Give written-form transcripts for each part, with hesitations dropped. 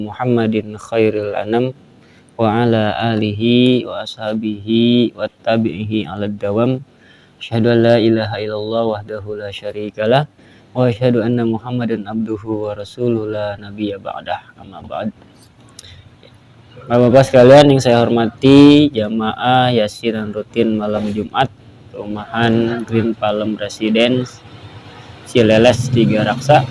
Muhammadin khairil anam wa ala alihi wa ashabihi wa tabi'ihi ala dawam. Asyhadu an la ilaha illallah wahdahu la syarikalah wa asyhadu anna Muhammadan abduhu wa rasuluhu la nabiyya ba'dah. Amma ba'd. Bapak-bapak sekalian yang saya hormati, jamaah yasinan rutin malam Jumat Rumahan Green Palm Residence Cileles Tiga Raksa.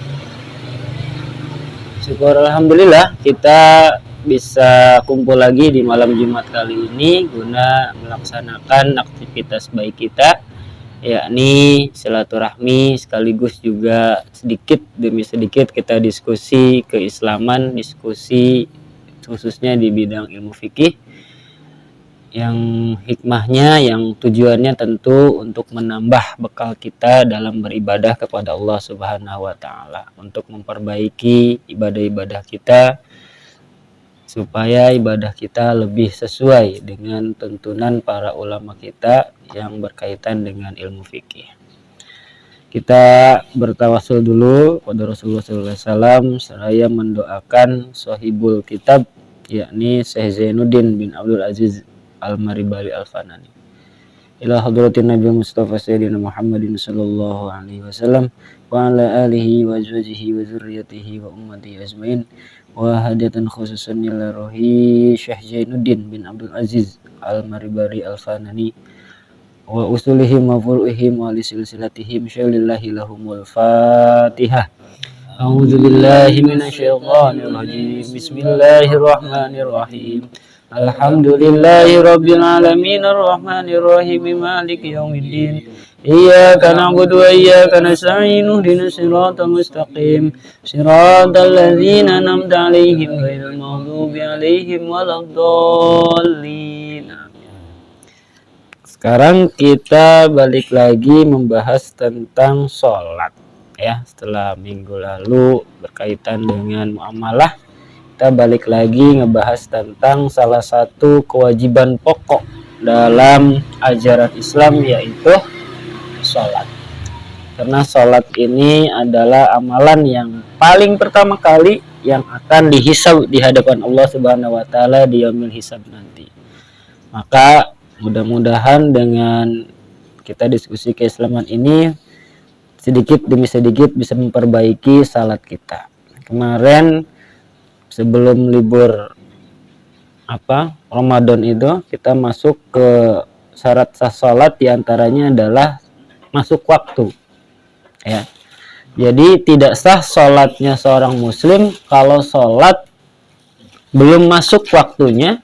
Syukur alhamdulillah kita bisa kumpul lagi di malam Jumat kali ini guna melaksanakan aktivitas baik kita, yakni silaturahmi, sekaligus juga sedikit demi sedikit kita diskusi keislaman, diskusi khususnya di bidang ilmu fikih yang hikmahnya, yang tujuannya tentu untuk menambah bekal kita dalam beribadah kepada Allah Subhanahu wa Ta'ala, untuk memperbaiki ibadah-ibadah kita supaya ibadah kita lebih sesuai dengan tuntunan para ulama kita yang berkaitan dengan ilmu fikih. Kita bertawasul dulu kepada Rasulullah SAW seraya mendoakan sahibul kitab, yakni Syekh Zainuddin bin Abdul Aziz Al-Maribari Al-Fanani, ila hadratin Nabi Mustafa Sayyidina Muhammadin sallallahu alaihi wasallam wa ala alihi wa azwajihi wa zurriyatihi wa ummatihi ajmain, wa hadatan khususan ila rohi Syekh Zainuddin bin Abdul Aziz Al-Maribari Al-Fanani wa usulihim wa furu'ihim wa li silsilatihim syalillahi lahumul Fatihah. A'udzu billahi minasyaitonir rajim. Bismillahirrahmanirrahim. Alhamdulillahi rabbil alamin arrahmanir rahim maliki yaumiddin. Iyyaka na'budu wa iyyaka nasta'in ihdinas siratal mustaqim siratal ladzina an'amta 'alaihim ghairil maghdubi 'alaihim waladdallin. Sekarang kita balik lagi membahas tentang sholat ya. Setelah minggu lalu berkaitan dengan muamalah, kita balik lagi ngebahas tentang salah satu kewajiban pokok dalam ajaran Islam, yaitu sholat. Karena sholat ini adalah amalan yang paling pertama kali yang akan dihisab di hadapan Allah Subhanahu wa Ta'ala di yaumil hisab nanti. Maka mudah-mudahan dengan kita diskusi keislaman ini sedikit demi sedikit bisa memperbaiki salat kita. Kemarin sebelum libur Ramadan itu kita masuk ke syarat sah salat, diantaranya adalah masuk waktu ya. Jadi tidak sah salatnya seorang muslim kalau salat belum masuk waktunya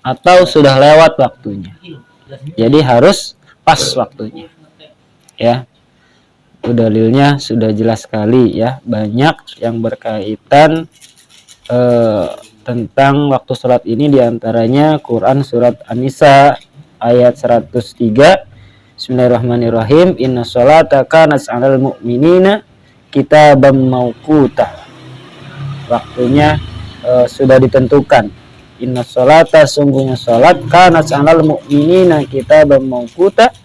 atau sudah lewat waktunya. Jadi harus pas waktunya ya. Itu dalilnya sudah jelas sekali ya, banyak yang berkaitan tentang waktu sholat ini, diantaranya Quran surat An-Nisa ayat 103. Bismillahirrahmanirrahim. Inna sholata kanat 'alal mu'minina kitaban mauquta. Waktunya sudah ditentukan. Inna sholata, sungguhnya sholat, kanat 'alal mu'minina kitaban mauquta,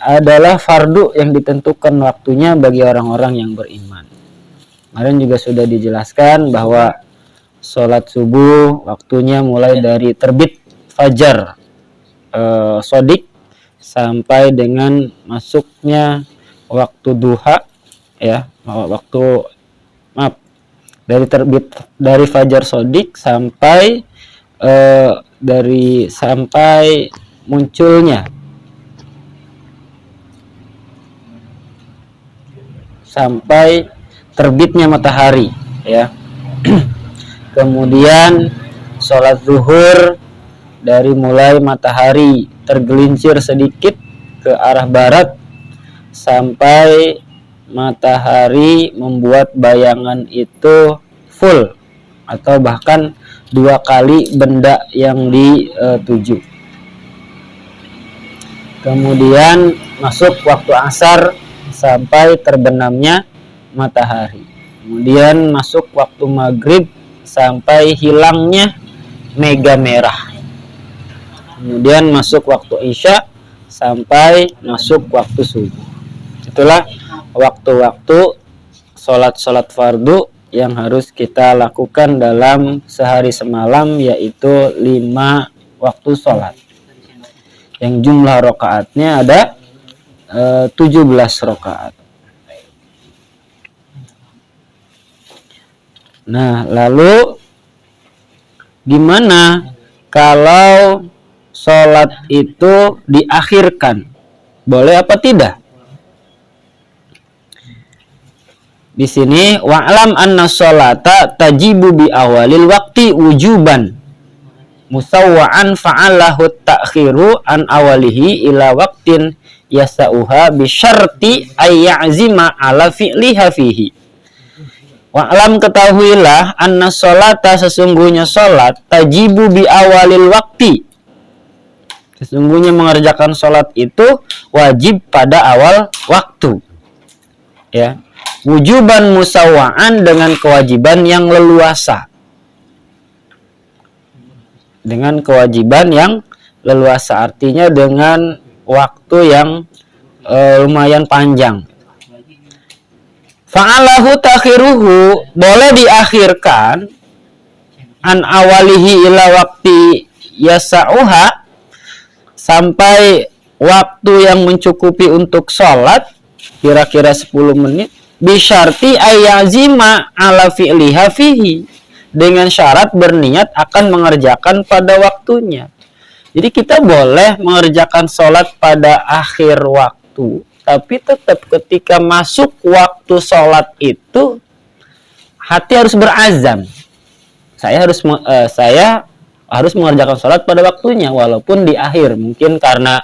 adalah fardu yang ditentukan waktunya bagi orang-orang yang beriman. Kemarin juga sudah dijelaskan bahwa sholat subuh waktunya mulai dari terbit fajar sodik sampai dengan masuknya waktu duha ya, dari fajar sodik sampai sampai munculnya, sampai terbitnya matahari ya. Kemudian sholat zuhur dari mulai matahari tergelincir sedikit ke arah barat sampai matahari membuat bayangan itu atau bahkan 2 kali benda yang dituju. Kemudian masuk waktu asar sampai terbenamnya matahari. Kemudian masuk waktu maghrib sampai hilangnya mega merah. Kemudian masuk waktu isya sampai masuk waktu subuh. Itulah waktu-waktu sholat-sholat fardu yang harus kita lakukan dalam sehari semalam, yaitu 5 waktu sholat. Yang jumlah rakaatnya ada 17 rakaat. Nah, lalu gimana kalau sholat itu diakhirkan? Boleh apa tidak? Di sini wa'lam anna sholata tajibu bi awalil waqti wujuban musawwa'an fa'alahu ta'khiru an awalihi ila waqtin yasa'uha bi syarti ay ya'zima ala fi'liha fihi. Wa'lam, ketahuilah, anna sholata, sesungguhnya sholat, tajibu bi awalil waqti, sesungguhnya mengerjakan sholat itu wajib pada awal waktu, ya, wujuban musawwa'an, dengan kewajiban yang leluasa, dengan kewajiban yang leluasa, artinya dengan waktu yang lumayan panjang. Fa'alahu takhiruhu, boleh diakhirkan, an awalihi ila waqti yasa'uha, sampai waktu yang mencukupi untuk sholat, kira-kira 10 menit, bisyarti ayyazima ala fi'liha fihi, dengan syarat berniat akan mengerjakan pada waktunya. Jadi kita boleh mengerjakan sholat pada akhir waktu, tapi tetap ketika masuk waktu sholat itu hati harus berazam. Saya harus mengerjakan sholat pada waktunya, walaupun di akhir. Mungkin karena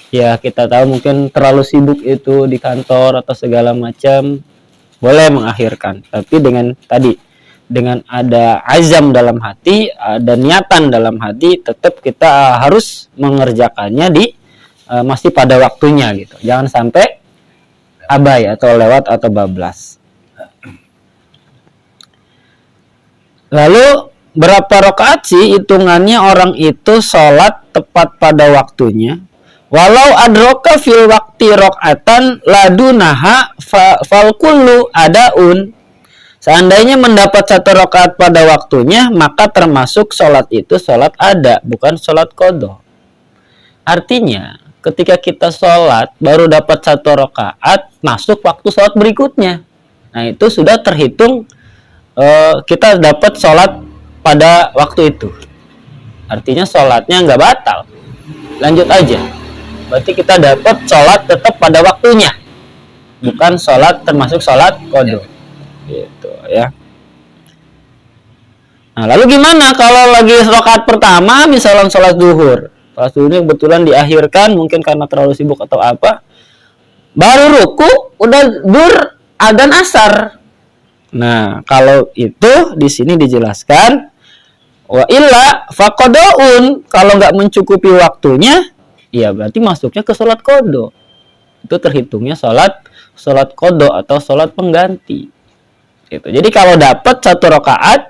ya kita tahu mungkin terlalu sibuk itu di kantor atau segala macam, boleh mengakhirkan. Tapi dengan ada azam dalam hati, ada niatan dalam hati, tetap kita harus mengerjakannya masih pada waktunya gitu. Jangan sampai abai atau lewat atau bablas. Lalu berapa rakaat sih hitungannya orang itu sholat tepat pada waktunya? Walau adroka fil waqti rakaatan ladunaha fal kullu adaun. Seandainya mendapat 1 rakaat pada waktunya, maka termasuk sholat itu sholat ada, bukan sholat qadha. Artinya ketika kita sholat baru dapat 1 rakaat, masuk waktu sholat berikutnya, nah itu sudah terhitung kita dapat sholat pada waktu itu. Artinya sholatnya nggak batal, lanjut aja. Berarti kita dapat sholat tetap pada waktunya, bukan sholat termasuk sholat qadha gitu ya. Nah, lalu gimana kalau lagi rakaat pertama misalnya sholat zuhur, sholat zuhurnya kebetulan diakhirkan mungkin karena terlalu sibuk atau apa, baru ruku udah adzan asar. Nah, kalau itu di sini dijelaskan wa illa faqadaun, kalau nggak mencukupi waktunya ya berarti masuknya ke sholat qadha. Itu terhitungnya sholat qadha atau sholat pengganti gitu. Jadi kalau dapat 1 rakaat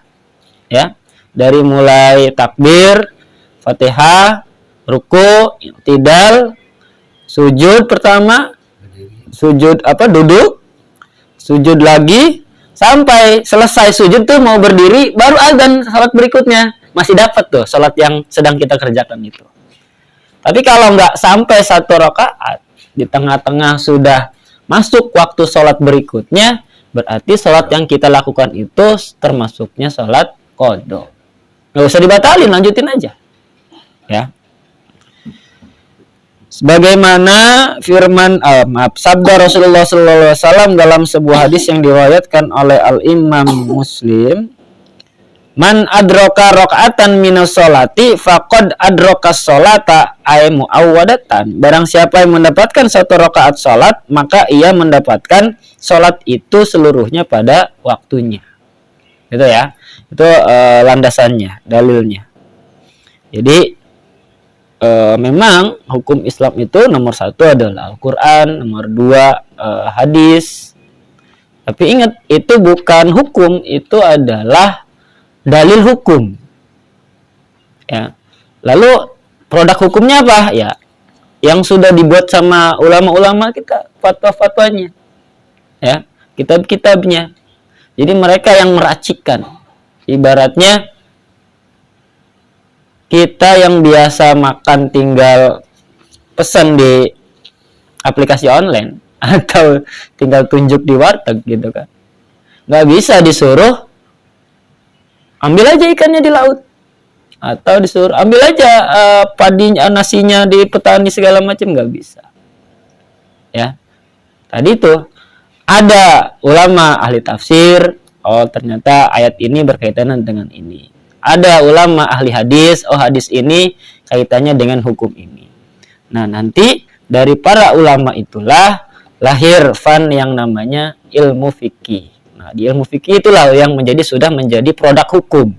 ya, dari mulai takbir, Fatihah, ruku, i'tidal, sujud pertama, sujud duduk, sujud lagi, sampai selesai sujud tuh mau berdiri, baru adzan salat berikutnya, masih dapat tuh salat yang sedang kita kerjakan itu. Tapi kalau nggak sampai 1 rakaat, di tengah-tengah sudah masuk waktu salat berikutnya, berarti salat yang kita lakukan itu termasuknya salat qadha. Nggak usah dibatalin, lanjutin aja ya. Sebagaimana firman sabda Rasulullah SAW dalam sebuah hadis yang diriwayatkan oleh Al-Imam Muslim, man adroka rakaatan minas sholati faqad adroka sholata ay muawwadatan. Barang siapa yang mendapatkan 1 rakaat sholat, maka ia mendapatkan sholat itu seluruhnya pada waktunya. Gitu ya. Itu landasannya, dalilnya. Jadi memang hukum Islam itu nomor 1 adalah Al-Quran, nomor 2 hadis. Tapi ingat, itu bukan hukum, itu adalah dalil hukum. Ya. Lalu produk hukumnya apa? Ya, yang sudah dibuat sama ulama-ulama kita, fatwa-fatwanya. Ya, kitab-kitabnya. Jadi mereka yang meracikan. Ibaratnya kita yang biasa makan tinggal pesan di aplikasi online atau tinggal tunjuk di warteg gitu kan. Nggak bisa disuruh ambil aja ikannya di laut, atau disuruh ambil aja padinya, nasinya di petani segala macam, nggak bisa. Ya, tadi tuh ada ulama ahli tafsir, oh ternyata ayat ini berkaitan dengan ini. Ada ulama ahli hadis, oh hadis ini kaitannya dengan hukum ini. Nah, nanti dari para ulama itulah lahir fan yang namanya ilmu fikih. Nah, di ilmu fikih itulah yang sudah menjadi produk hukum.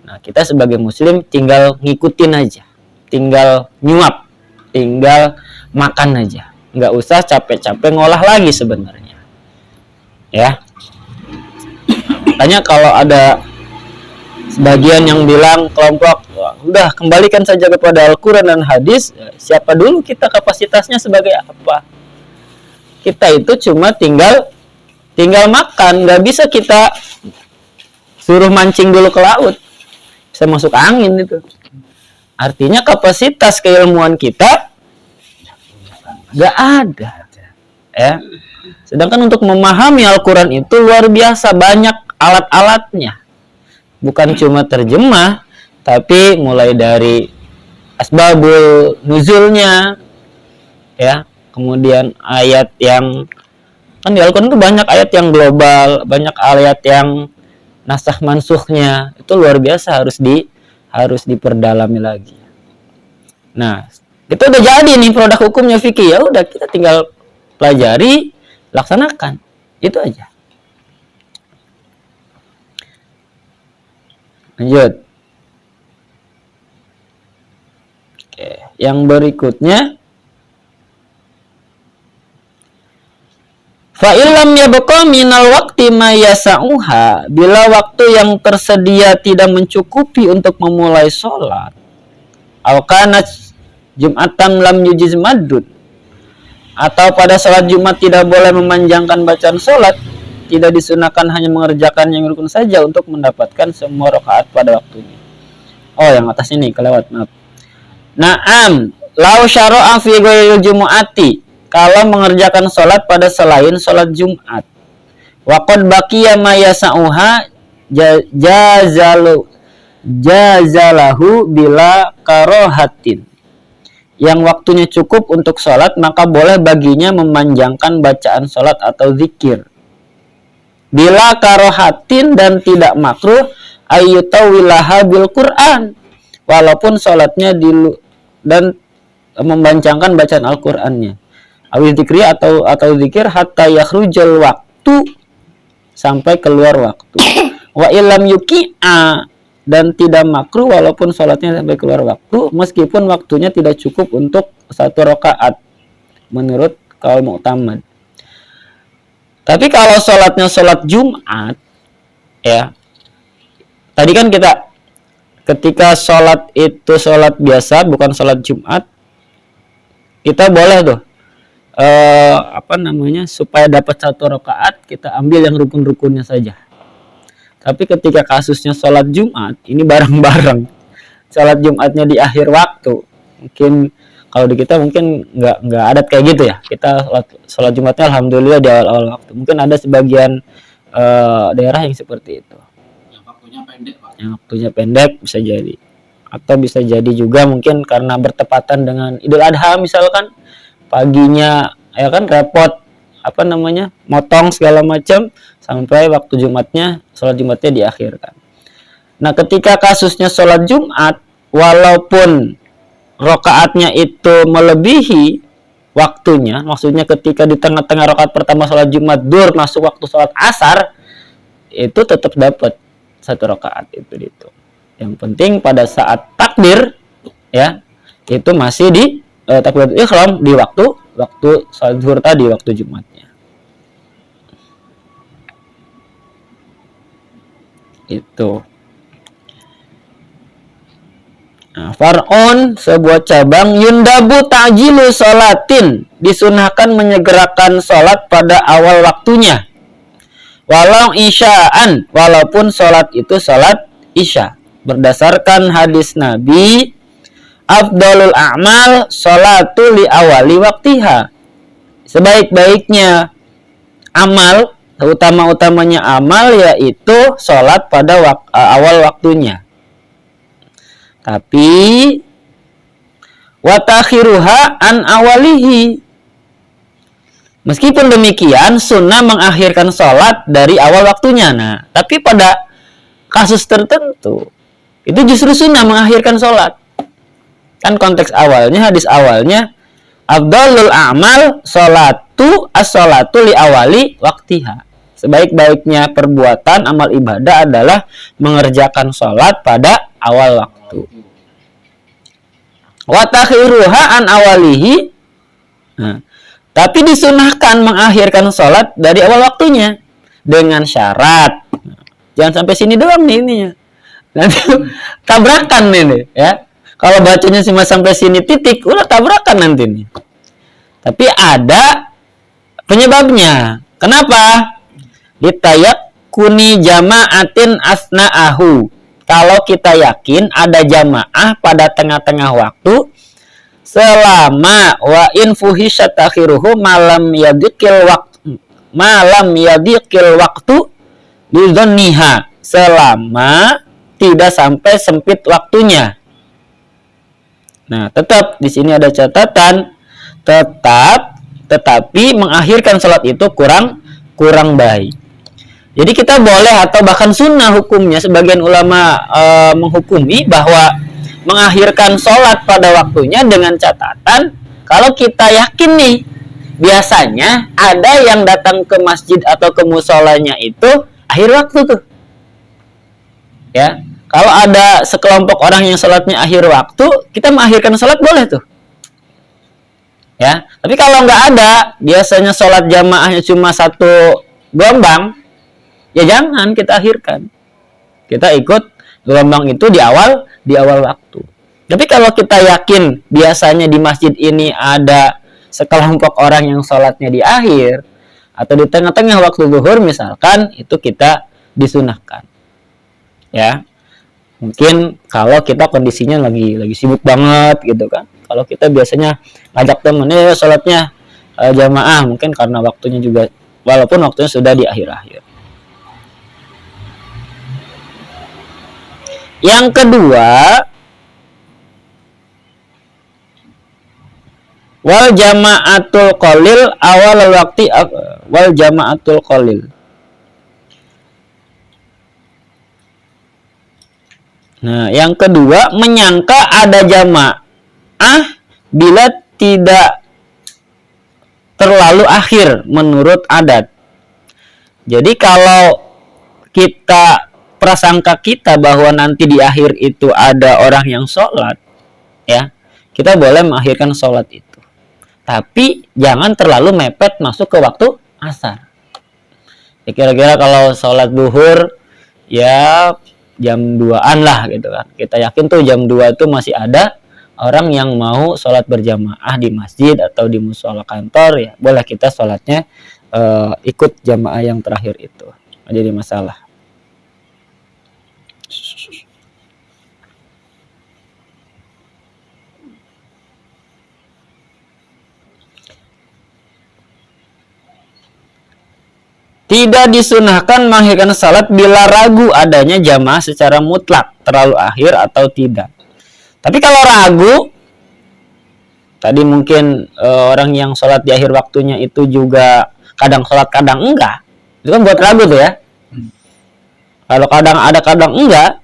Nah, kita sebagai muslim tinggal ngikutin aja, tinggal nyuap, tinggal makan aja. Nggak usah capek-capek ngolah lagi sebenarnya. Ya. Makanya kalau ada sebagian yang bilang kelompok, udah kembalikan saja kepada Al-Quran dan hadis, siapa dulu kita kapasitasnya sebagai apa? Kita itu cuma tinggal makan, nggak bisa kita suruh mancing dulu ke laut, bisa masuk angin itu. Artinya kapasitas keilmuan kita nggak ada. Ya. Sedangkan untuk memahami Al-Quran itu luar biasa banyak alat-alatnya. Bukan cuma terjemah, tapi mulai dari asbabul nuzulnya, ya, kemudian ayat yang kan di Al-Quran itu banyak ayat yang global, banyak ayat yang nasakh mansukhnya, itu luar biasa, harus diperdalami lagi. Nah, kita udah jadi nih produk hukumnya fikih, ya udah kita tinggal pelajari, laksanakan, itu aja. Lanjut. Oke, yang berikutnya, fa illam yabqa minal waqti ma yasa'uha, bila waktu yang tersedia tidak mencukupi untuk memulai sholat, aw kana jum'atan lam yujiz maddud, atau pada sholat Jumat tidak boleh memanjangkan bacaan sholat, tidak disunahkan hanya mengerjakan yang rukun saja untuk mendapatkan semua rakaat pada waktunya. Oh, yang atas ini kelewat, maaf. Naam, lau syara'a fi ghairil jumu'ati, kalau mengerjakan sholat pada selain sholat Jumat. Wa qad baqiya ma yasa'uha jazalahu bila karohatin. Yang waktunya cukup untuk sholat, maka boleh baginya memanjangkan bacaan sholat atau zikir. Bila karohatin, dan tidak makruh ayyutawilaha bil Quran, walaupun sholatnya dan membancangkan bacaan Al-Qur'annya. Awil zikri atau zikir hatta yakhrujal waktu, sampai keluar waktu. Wa illam yuki'a, dan tidak makruh walaupun sholatnya sampai keluar waktu, meskipun waktunya tidak cukup untuk 1 rakaat menurut kaul mu'tamad. Tapi kalau sholatnya sholat Jumat, ya, tadi kan kita ketika sholat itu sholat biasa, bukan sholat Jumat, kita boleh tuh supaya dapat 1 rakaat kita ambil yang rukun-rukunnya saja. Tapi ketika kasusnya sholat Jumat, ini bareng-bareng, sholat Jumatnya di akhir waktu, mungkin kalau di kita mungkin nggak adat kayak gitu ya. Kita sholat Jumatnya alhamdulillah di awal-awal waktu. Mungkin ada sebagian daerah yang seperti itu. Yang waktunya pendek, Pak. Yang waktunya pendek bisa jadi. Atau bisa jadi juga mungkin karena bertepatan dengan Idul Adha misalkan, paginya ya kan repot motong segala macam sampai waktu sholat Jumatnya diakhirkan. Nah, ketika kasusnya sholat Jumat, walaupun rakaatnya itu melebihi waktunya, maksudnya ketika di tengah-tengah rakaat pertama sholat Jumat duhur masuk waktu sholat asar, itu tetap dapat 1 rakaat itu. Yang penting pada saat takbir, ya, itu masih di takbiratul ihram di waktu salat zuhur tadi, waktu Jumatnya. Itu. Nah, far'un sebuah cabang, yundabu ta'jilu sholatin, disunahkan menyegerakan sholat pada awal waktunya. Walau isya'an, walaupun sholat itu sholat isya. Berdasarkan hadis Nabi, afdalul a'mal sholatu li awali waktiha. Sebaik-baiknya amal, utama-utamanya amal, yaitu sholat pada awal waktunya. Tapi watakhiruha an awalihi. Meskipun demikian, sunnah mengakhirkan sholat dari awal waktunya. Nah, tapi pada kasus tertentu, itu justru sunnah mengakhirkan sholat. Kan konteks awalnya, hadis awalnya, afdalul a'mal sholatu as-sholatu li awali waktiha. Sebaik-baiknya perbuatan amal ibadah adalah mengerjakan sholat pada awal waktu. Watakhiruha an awalihi. Nah, tapi disunahkan mengakhirkan sholat dari awal waktunya dengan syarat. Jangan sampai sini doang nih ininya. Nanti tabrakan nih ya. Kalau bacanya cuma sampai sini titik, udah tabrakan nanti nih. Tapi ada penyebabnya. Kenapa? Litayakuni jama'atin asna'ahu. Kalau kita yakin ada jamaah pada tengah-tengah waktu, selama wa in fuhisat akhiruhu malam yadikil waktu lidhanniha, selama tidak sampai sempit waktunya. Nah, tetap di sini ada catatan, tetapi mengakhirkan sholat itu kurang baik. Jadi kita boleh atau bahkan sunnah hukumnya, sebagian ulama menghukumi bahwa mengakhirkan sholat pada waktunya dengan catatan kalau kita yakin nih, biasanya ada yang datang ke masjid atau ke musolanya itu akhir waktu tuh. Ya, kalau ada sekelompok orang yang sholatnya akhir waktu, kita mengakhirkan sholat boleh tuh. Ya, tapi kalau nggak ada, biasanya sholat jamaahnya cuma satu gelombang, ya jangan kita akhirkan. Kita ikut gelombang itu di awal waktu. Tapi kalau kita yakin biasanya di masjid ini ada sekelompok orang yang sholatnya di akhir atau di tengah-tengah waktu zuhur misalkan, itu kita disunahkan. Ya, mungkin kalau kita kondisinya lagi sibuk banget gitu kan. Kalau kita biasanya ngajak temen, sholatnya jamaah, mungkin karena waktunya juga, walaupun waktunya sudah di akhir-akhir. Yang kedua, wal jama'atul qalil awal waktu wal jama'atul qalil. Nah, yang kedua, menyangka ada jamaah bila tidak terlalu akhir menurut adat. Jadi kalau kita prasangka kita bahwa nanti di akhir itu ada orang yang sholat, ya, kita boleh mengakhirkan sholat itu. Tapi jangan terlalu mepet masuk ke waktu asar. Ya, kira-kira kalau sholat duhur ya jam 2-an lah gitu kan. Kita yakin tuh jam 2 itu masih ada orang yang mau sholat berjamaah di masjid atau di musola kantor, ya boleh kita sholatnya ikut jamaah yang terakhir itu. Nggak jadi masalah. Tidak disunahkan mengakhirkan salat bila ragu adanya jamaah secara mutlak terlalu akhir atau tidak. Tapi kalau ragu, tadi mungkin orang yang sholat di akhir waktunya itu juga kadang sholat kadang enggak, itu kan buat ragu tuh ya. Kalau kadang ada kadang enggak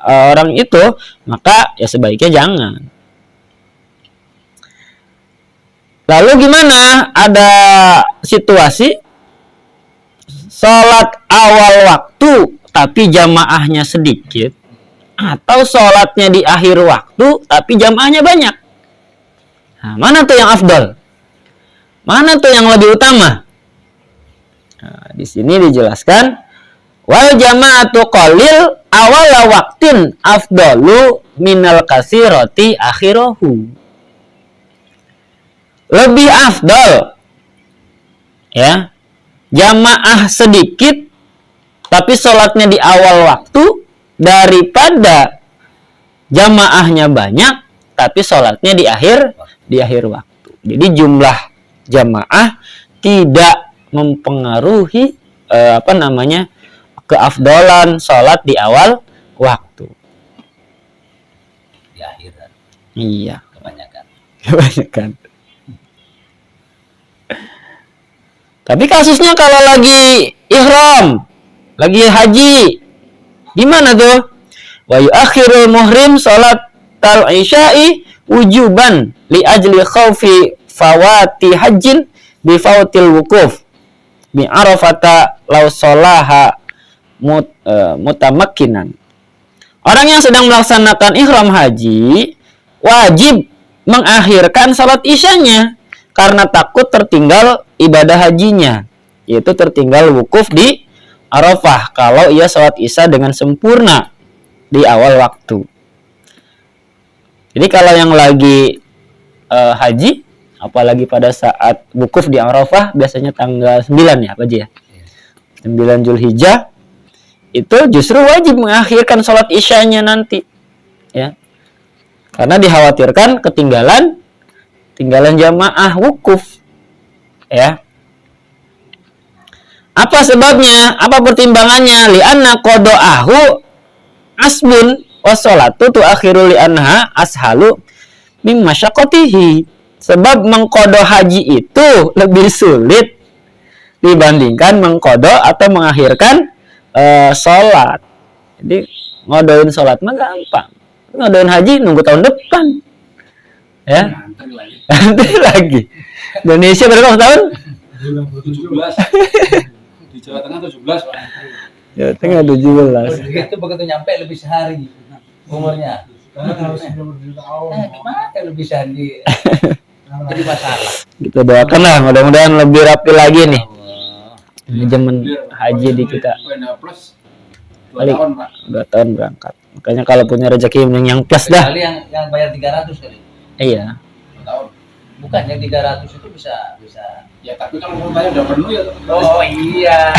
orang itu, maka ya sebaiknya jangan. Lalu gimana? Ada situasi sholat awal waktu tapi jamaahnya sedikit, atau sholatnya di akhir waktu tapi jamaahnya banyak. Nah, mana tuh yang afdal? Mana tuh yang lebih utama? Nah, di sini dijelaskan wal jama'atu qalil awala waqtin afdalu minal kasirati akhirahu. Lebih afdal ya jamaah sedikit tapi sholatnya di awal waktu daripada jamaahnya banyak tapi sholatnya di akhir waktu. Jadi jumlah jamaah tidak mempengaruhi keafdalan sholat di awal waktu. Di akhiran. Iya. Kebanyakan. Tapi kasusnya kalau lagi ihram, lagi haji, gimana tuh? Wa yuakhirul muhrim sholat tal-isya'i wujuban li ajli khawfi fawati hajjin bi fawtil wukuf bi arafata law sholaha mutamakkinan. Orang yang sedang melaksanakan ihram haji wajib mengakhirkan salat isyanya karena takut tertinggal ibadah hajinya, yaitu tertinggal wukuf di Arafah kalau ia salat isya dengan sempurna di awal waktu. Jadi kalau yang lagi haji, apalagi pada saat wukuf di Arafah, biasanya tanggal 9 ya, Pak Haji ya? 9 Zulhijjah, itu justru wajib mengakhirkan sholat isyanya nanti. Ya. Karena dikhawatirkan ketinggalan jamaah wukuf. Ya. Apa sebabnya? Apa pertimbangannya? Li'anna qada'ahu asbun wassalatu tu'akhiru li'anha ashalu mimma syaqqatihi. Sebab mengqada haji itu lebih sulit dibandingkan mengqada atau mengakhirkan sholat. Jadi ngodoin sholat mah gampang. Ngodoin haji nunggu tahun depan. Ya. Nanti lagi. Indonesia berapa tahun? 17. Di Jawa Tengah 17, Pak. Jawa Tengah 17. Begitu begitu nyampe lebih sehari umurnya. Gimana kalau bisa jadi masalah. Kita doakan lah, mudah-mudahan lebih rapi lagi nih. Ini zaman haji di kita. Plus 2 Kali tahun, Pak. 2 tahun berangkat. Makanya kalau punya rezeki yang plus dah. Kali yang bayar 300 kali. Iya. 2 tahun. Bukan yang 300 itu bisa. Ya, tapi kalau kuotanya udah penuh ya. Oh iya.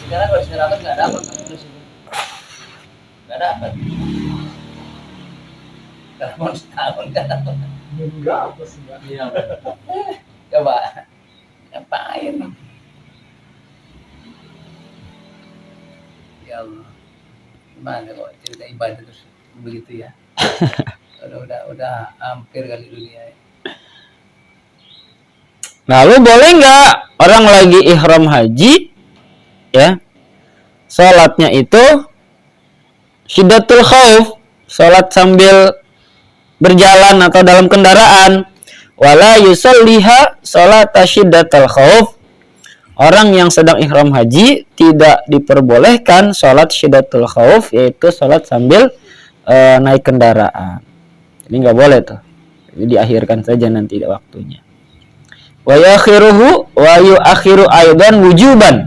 Sekarang kalau 900 nggak dapat kan terus itu. Nggak dapat. Kalau mau setahun nggak dapat. Enggak, apa sih, Pak? Iya. Coba ngapain? Ya Allah. Gimana kok cerita ibadah terus begitu ya? udah hampir kali dunia ya. Lalu boleh nggak orang lagi ihram haji, ya, sholatnya itu syiddatul khauf, sholat sambil berjalan atau dalam kendaraan, wala yusalliha sholat syiddatul khauf. Orang yang sedang ihram haji tidak diperbolehkan sholat syiddatul khauf, yaitu sholat sambil naik kendaraan. Ini nggak boleh tuh. Jadi diakhirkan saja nanti waktunya. Wa yakhiruhu wa yuakhiru aidan wujuban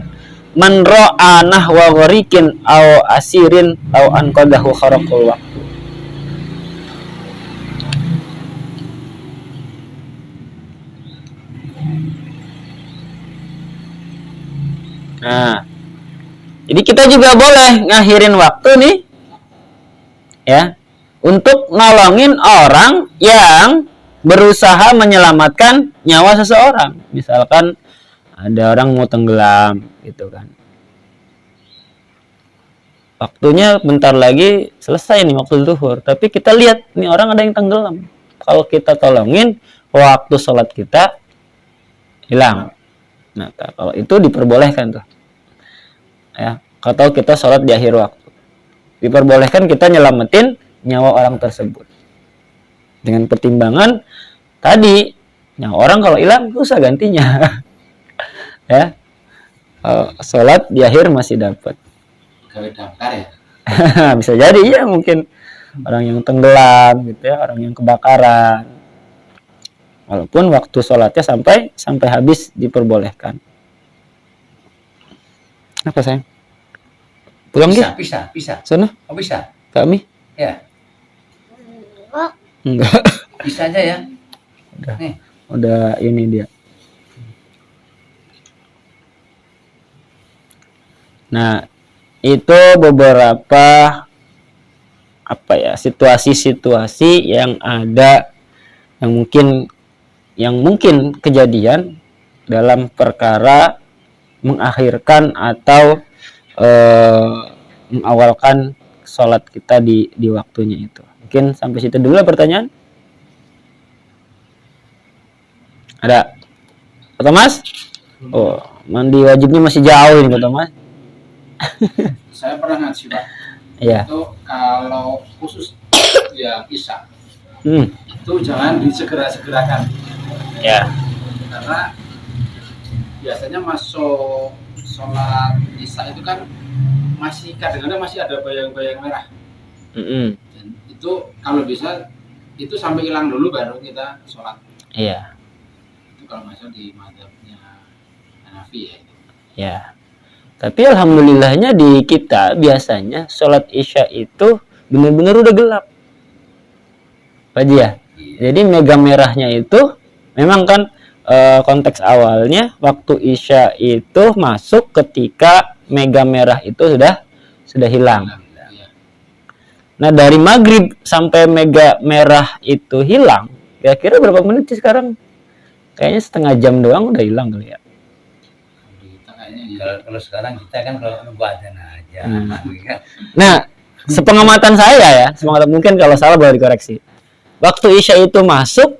man ra'a nahwa gharikin aw asirin aw anqadahu kharaqul waqtu. Nah, jadi kita juga boleh ngakhirin waktu nih, ya, untuk nolongin orang yang berusaha menyelamatkan nyawa seseorang. Misalkan ada orang mau tenggelam, gitu kan. Waktunya bentar lagi selesai nih waktu zuhur, tapi kita lihat nih orang ada yang tenggelam. Kalau kita tolongin, waktu sholat kita hilang. Nah, kalau itu diperbolehkan tuh. Ya, atau kita sholat di akhir waktu. Diperbolehkan kita nyelamatin nyawa orang tersebut. Dengan pertimbangan tadi, nyawa orang kalau hilang susah gantinya. Ya. Sholat di akhir masih dapat. Gawe damkar ya. Bisa jadi ya, mungkin orang yang tenggelam gitu ya, orang yang kebakaran. Walaupun waktu sholatnya sampai habis diperbolehkan. Apa sayang? Pulang Bisa, gitu? bisa. Sana? Oh bisa? Kami? Ya, Enggak. bisa aja ya. Udah. Nih, Udah ini dia. Nah, itu beberapa apa ya, situasi-situasi yang ada yang mungkin kejadian dalam perkara mengakhirkan atau mengawalkan sholat kita di waktunya itu. Mungkin sampai situ dulu lah pertanyaan. Ada? Pak Thomas? Oh, mandi wajibnya masih jauh ini Pak Thomas. Saya pernah ngaji Pak. Iya. Itu kalau khusus ya isya Hmm. itu jangan disegera-segerakan Ya. karena biasanya masuk sholat isya itu kan masih kadang-kadang masih ada bayang-bayang merah. Mm-mm. Dan itu kalau bisa itu sampai hilang dulu baru kita sholat. Iya. Itu kalau masuk di mazhabnya Hanafi ya. Ya. Tapi alhamdulillahnya di kita biasanya sholat isya itu benar-benar udah gelap. Pak Ji ya. Jadi mega merahnya itu memang kan konteks awalnya waktu isya itu masuk ketika mega merah itu sudah hilang. Iya. Nah dari maghrib sampai mega merah itu hilang, kira-kira berapa menit sih sekarang? Kayaknya setengah jam doang udah hilang kali ya. Kita kayaknya ya. kalau sekarang kita kan kalau nunggu adzan aja. Nah, sepengamatan saya ya, mungkin kalau salah boleh dikoreksi. Waktu isya itu masuk,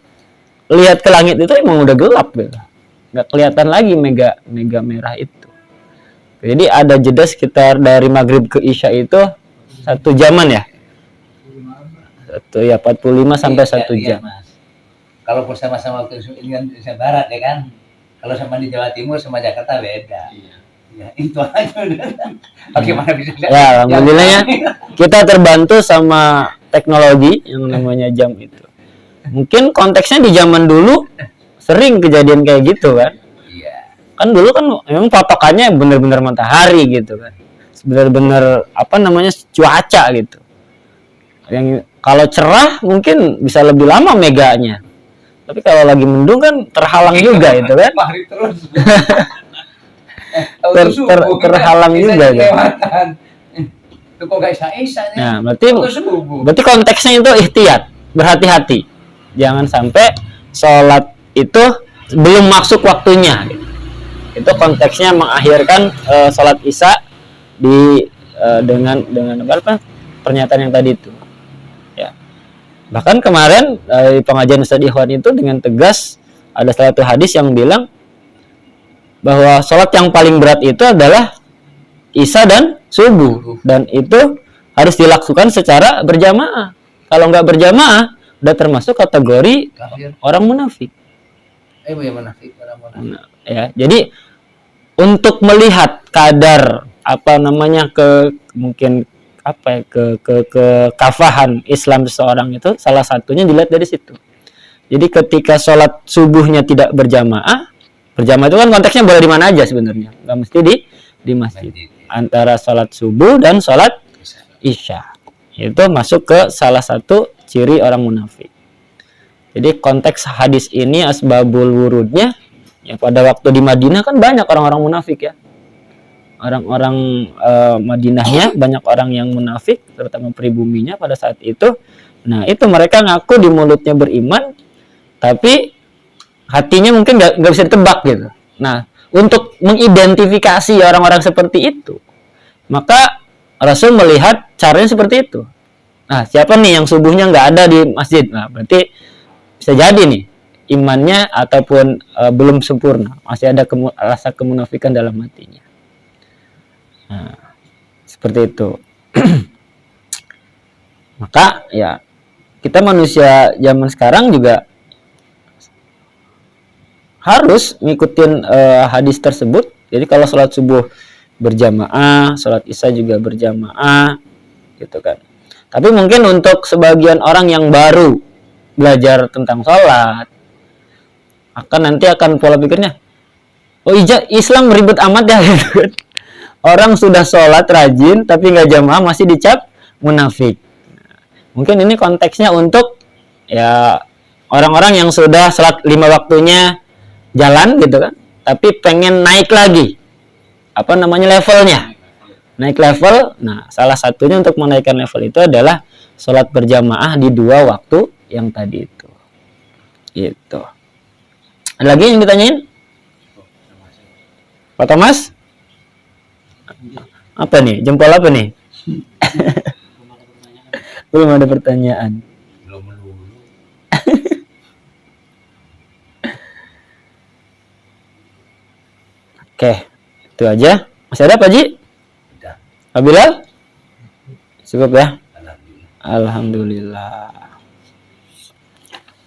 lihat ke langit itu emang udah gelap gitu. Nggak kelihatan lagi mega merah itu. Jadi ada jeda sekitar dari maghrib ke isya itu 1 jaman ya. 45 sampai 1 jam. Mas. Kalau sama-sama waktu Indonesia Barat ya kan. Kalau sama di Jawa Timur sama Jakarta beda. Iya. Ya, itu aja udah. Bagaimana bisa Ya, alhamdulillahnya kita terbantu sama teknologi yang namanya jam itu. Mungkin konteksnya di zaman dulu sering kejadian kayak gitu kan. Iya. Kan dulu kan memang patokannya benar-benar matahari gitu kan. Benar-benar apa namanya cuaca gitu. Yang kalau cerah mungkin bisa lebih lama meganya. Tapi kalau lagi mendung kan terhalang juga itu kan. Mari terus. Terhalang juga gitu. Itu kok gak isa-isa Nah, nih. berarti konteksnya itu ihtiyat, berhati-hati. Jangan sampai sholat itu belum masuk waktunya. Gitu. Itu konteksnya mengakhirkan sholat isya dengan apa pernyataan yang tadi itu. Ya. Bahkan kemarin di pengajian Ustadz Ikhwan itu dengan tegas ada satu hadis yang bilang bahwa sholat yang paling berat itu adalah isya dan subuh, dan itu harus dilakukan secara berjamaah. Kalau nggak berjamaah udah termasuk kategori Kafir. orang munafik. Ya munafik, orang munafik. Nah, ya jadi untuk melihat kadar apa namanya mungkin apa ya, ke kafahan Islam seseorang itu salah satunya dilihat dari situ. Jadi ketika sholat subuhnya tidak berjamaah itu kan konteksnya boleh di mana aja sebenarnya, nggak mesti di masjid. Antara sholat subuh dan sholat isya itu masuk ke salah satu ciri orang munafik. Jadi konteks hadis ini asbabul wurudnya ya pada waktu di Madinah kan banyak orang-orang munafik ya. Orang-orang Madinahnya banyak orang yang munafik, terutama pribuminya pada saat itu. Nah itu mereka ngaku di mulutnya beriman, tapi hatinya mungkin nggak bisa ditebak gitu. Nah untuk mengidentifikasi orang-orang seperti itu, maka Rasul melihat caranya seperti itu. Nah siapa nih yang subuhnya nggak ada di masjid? Nah berarti bisa jadi nih imannya ataupun belum sempurna, masih ada rasa kemunafikan dalam hatinya. Nah, seperti itu. Maka ya kita manusia zaman sekarang juga harus ngikutin hadis tersebut. Jadi kalau sholat subuh berjamaah, sholat isya juga berjamaah, gitu kan. Tapi mungkin untuk sebagian orang yang baru belajar tentang sholat, nanti akan pola pikirnya, oh iya Islam ribet amat ya gitu kan. Orang sudah sholat rajin tapi nggak jamaah masih dicap munafik. Mungkin ini konteksnya untuk ya orang-orang yang sudah sholat 5 waktunya jalan gitu kan, tapi pengen naik lagi levelnya, naik level. Nah, salah satunya untuk menaikkan level itu adalah sholat berjamaah di 2 waktu yang tadi itu. Gitu. Ada lagi yang ditanyain? Pak Thomas? Apa nih? Jempol apa nih? Belum ada pertanyaan. Belum dulu. Oke, itu aja. Masih ada Pak Ji? Udah. Pak Bilal? Cukup ya? Alhamdulillah. Alhamdulillah.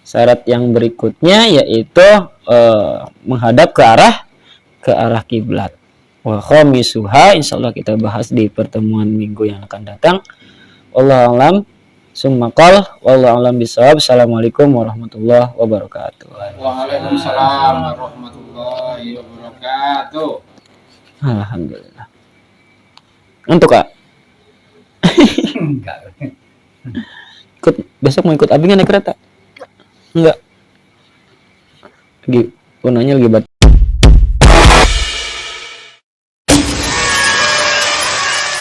Syarat yang berikutnya yaitu menghadap ke arah kiblat. Wa khamisuha insyaallah kita bahas di pertemuan minggu yang akan datang. Wallahu a'lam. Summa qal wallahu a'lam bishawab. Assalamualaikum warahmatullahi wabarakatuh. Waalaikumsalam warahmatullahi wabarakatuh. Alhamdulillah. Untuk Kak. Enggak. Besok mau ikut Abi nggak naik kereta? Enggak. Lagi punanya lagi